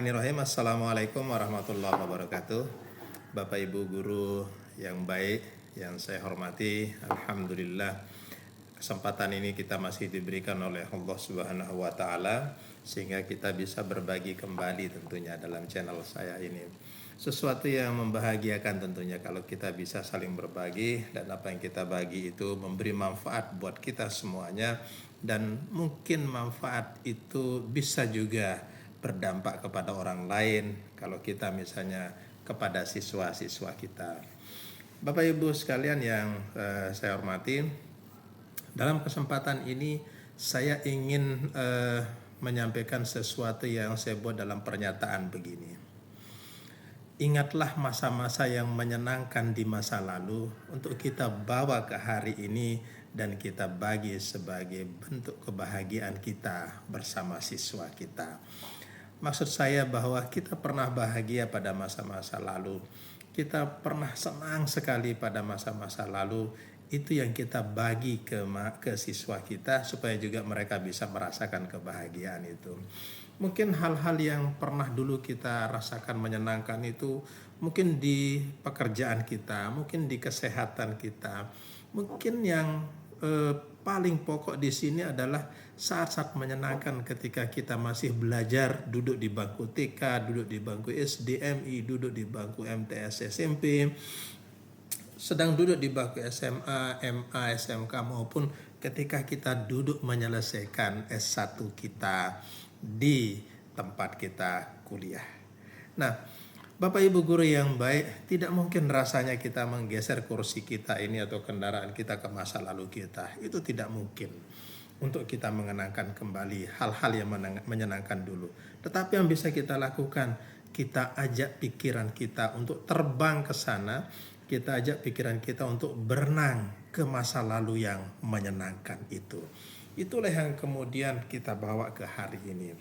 Bismillahirrahmanirrahim. Assalamualaikum warahmatullahi wabarakatuh. Bapak Ibu guru yang baik, yang saya hormati, alhamdulillah kesempatan ini kita masih diberikan oleh Allah Subhanahu wa taala sehingga kita bisa berbagi kembali tentunya dalam channel saya ini. Sesuatu yang membahagiakan tentunya kalau kita bisa saling berbagi dan apa yang kita bagi itu memberi manfaat buat kita semuanya, dan mungkin manfaat itu bisa juga berdampak kepada orang lain kalau kita misalnya kepada siswa-siswa kita. Bapak Ibu sekalian yang saya hormati, dalam kesempatan ini saya ingin menyampaikan sesuatu yang saya buat dalam pernyataan begini. Ingatlah masa-masa yang menyenangkan di masa lalu untuk kita bawa ke hari ini dan kita bagi sebagai bentuk kebahagiaan kita bersama siswa kita. Maksud saya bahwa kita pernah bahagia pada masa-masa lalu. Kita pernah senang sekali pada masa-masa lalu. Itu yang kita bagi ke siswa kita supaya juga mereka bisa merasakan kebahagiaan itu. Mungkin hal-hal yang pernah dulu kita rasakan menyenangkan itu mungkin di pekerjaan kita, mungkin di kesehatan kita. Mungkin yang paling pokok di sini adalah saat-saat menyenangkan ketika kita masih belajar, duduk di bangku TK, duduk di bangku SDMI, duduk di bangku MTS SMP, sedang duduk di bangku SMA, MA, SMK, maupun ketika kita duduk menyelesaikan S1 kita di tempat kita kuliah. Nah, Bapak Ibu guru yang baik, tidak mungkin rasanya kita menggeser kursi kita ini atau kendaraan kita ke masa lalu kita. Itu tidak mungkin untuk kita mengenangkan kembali hal-hal yang menyenangkan dulu. Tetapi yang bisa kita lakukan, kita ajak pikiran kita untuk terbang ke sana, kita ajak pikiran kita untuk berenang ke masa lalu yang menyenangkan itu. Itulah yang kemudian kita bawa ke hari ini.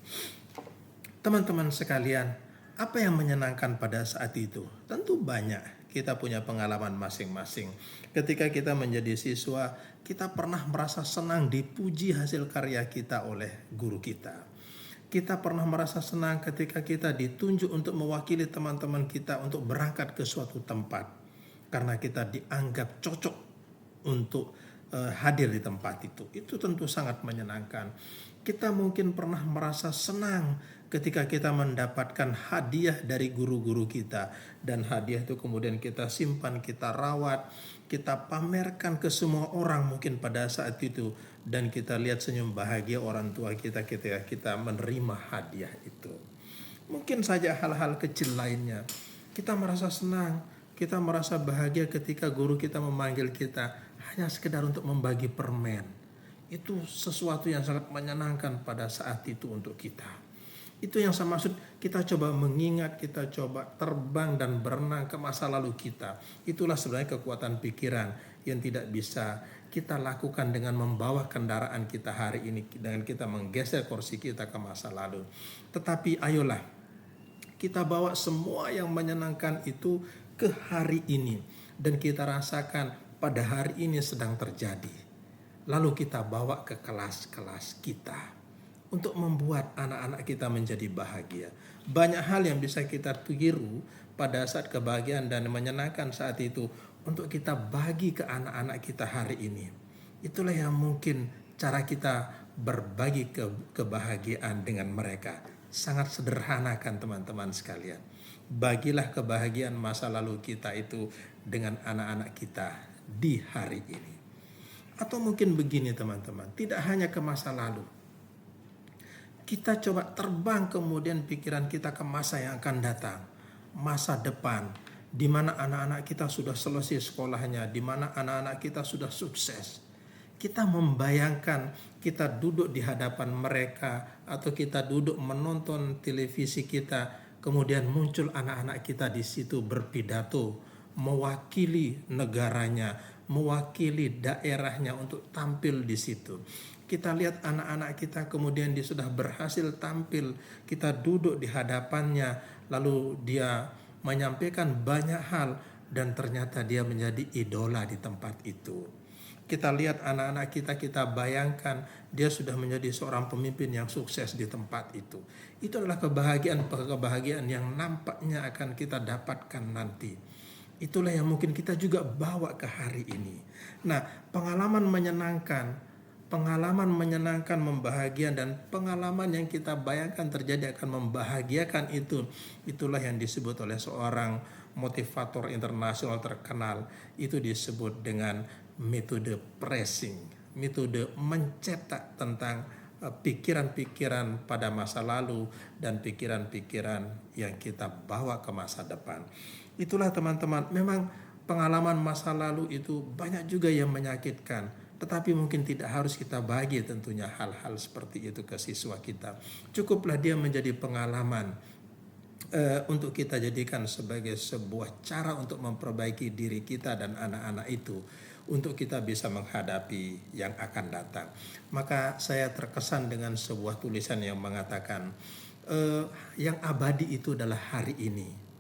Teman-teman sekalian, apa yang menyenangkan pada saat itu? Tentu banyak. Kita punya pengalaman masing-masing. Ketika kita menjadi siswa, kita pernah merasa senang dipuji hasil karya kita oleh guru kita. Kita pernah merasa senang ketika kita ditunjuk untuk mewakili teman-teman kita untuk berangkat ke suatu tempat, karena kita dianggap cocok untuk hadir di tempat itu. Itu tentu sangat menyenangkan. Kita mungkin pernah merasa senang ketika kita mendapatkan hadiah dari guru-guru kita, dan hadiah itu kemudian kita simpan, kita rawat, kita pamerkan ke semua orang mungkin pada saat itu, dan kita lihat senyum bahagia orang tua kita ketika kita menerima hadiah itu. Mungkin saja hal-hal kecil lainnya. Kita merasa senang, kita merasa bahagia ketika guru kita memanggil kita hanya sekedar untuk membagi permen. Itu sesuatu yang sangat menyenangkan pada saat itu untuk kita. Itu yang saya maksud, kita coba mengingat, kita coba terbang dan berenang ke masa lalu kita. Itulah sebenarnya kekuatan pikiran yang tidak bisa kita lakukan dengan membawa kendaraan kita hari ini, dengan kita menggeser kursi kita ke masa lalu. Tetapi ayolah, kita bawa semua yang menyenangkan itu ke hari ini, dan kita rasakan pada hari ini sedang terjadi. Lalu kita bawa ke kelas-kelas kita untuk membuat anak-anak kita menjadi bahagia. Banyak hal yang bisa kita tiru pada saat kebahagiaan dan menyenangkan saat itu untuk kita bagi ke anak-anak kita hari ini. Itulah yang mungkin cara kita berbagi kebahagiaan dengan mereka. Sangat sederhana kan teman-teman sekalian. Bagilah kebahagiaan masa lalu kita itu dengan anak-anak kita di hari ini. Atau mungkin begini teman-teman, tidak hanya ke masa lalu. Kita coba terbang kemudian pikiran kita ke masa yang akan datang. Masa depan, di mana anak-anak kita sudah selesai sekolahnya, di mana anak-anak kita sudah sukses. Kita membayangkan kita duduk di hadapan mereka, atau kita duduk menonton televisi kita, kemudian muncul anak-anak kita di situ berpidato, mewakili negaranya, mewakili daerahnya untuk tampil di situ. Kita lihat anak-anak kita kemudian dia sudah berhasil tampil, kita duduk di hadapannya, lalu dia menyampaikan banyak hal dan ternyata dia menjadi idola di tempat itu. Kita lihat anak-anak kita, kita bayangkan dia sudah menjadi seorang pemimpin yang sukses di tempat itu. Itu adalah kebahagiaan yang nampaknya akan kita dapatkan nanti. Itulah yang mungkin kita juga bawa ke hari ini. Nah, pengalaman menyenangkan, membahagiakan, dan pengalaman yang kita bayangkan terjadi akan membahagiakan itu. Itulah yang disebut oleh seorang motivator internasional terkenal. Itu disebut dengan metode pressing, metode mencetak tentang pikiran-pikiran pada masa lalu dan pikiran-pikiran yang kita bawa ke masa depan. Itulah teman-teman, memang pengalaman masa lalu itu banyak juga yang menyakitkan, tetapi mungkin tidak harus kita bagi tentunya hal-hal seperti itu ke siswa kita. Cukuplah dia menjadi pengalaman untuk kita jadikan sebagai sebuah cara untuk memperbaiki diri kita dan anak-anak itu, untuk kita bisa menghadapi yang akan datang. Maka saya terkesan dengan sebuah tulisan yang mengatakan, yang abadi itu adalah hari ini.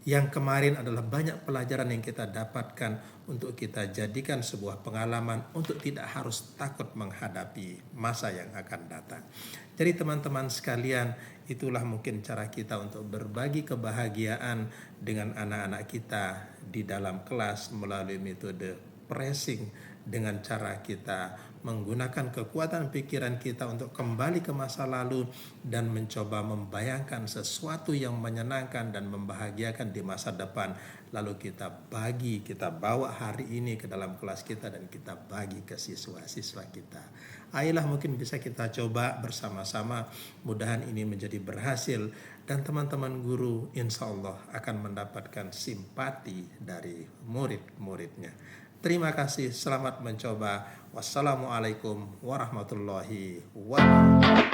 Yang kemarin adalah banyak pelajaran yang kita dapatkan untuk kita jadikan sebuah pengalaman untuk tidak harus takut menghadapi masa yang akan datang. Jadi teman-teman sekalian, itulah mungkin cara kita untuk berbagi kebahagiaan dengan anak-anak kita di dalam kelas melalui metode pressing, dengan cara kita menggunakan kekuatan pikiran kita untuk kembali ke masa lalu dan mencoba membayangkan sesuatu yang menyenangkan dan membahagiakan di masa depan. Lalu kita bawa hari ini ke dalam kelas kita dan kita bagi ke siswa-siswa kita. Ayolah, mungkin bisa kita coba bersama-sama, mudahan ini menjadi berhasil dan teman-teman guru insya Allah akan mendapatkan simpati dari murid-muridnya. Terima kasih, selamat mencoba. Wassalamualaikum warahmatullahi wabarakatuh.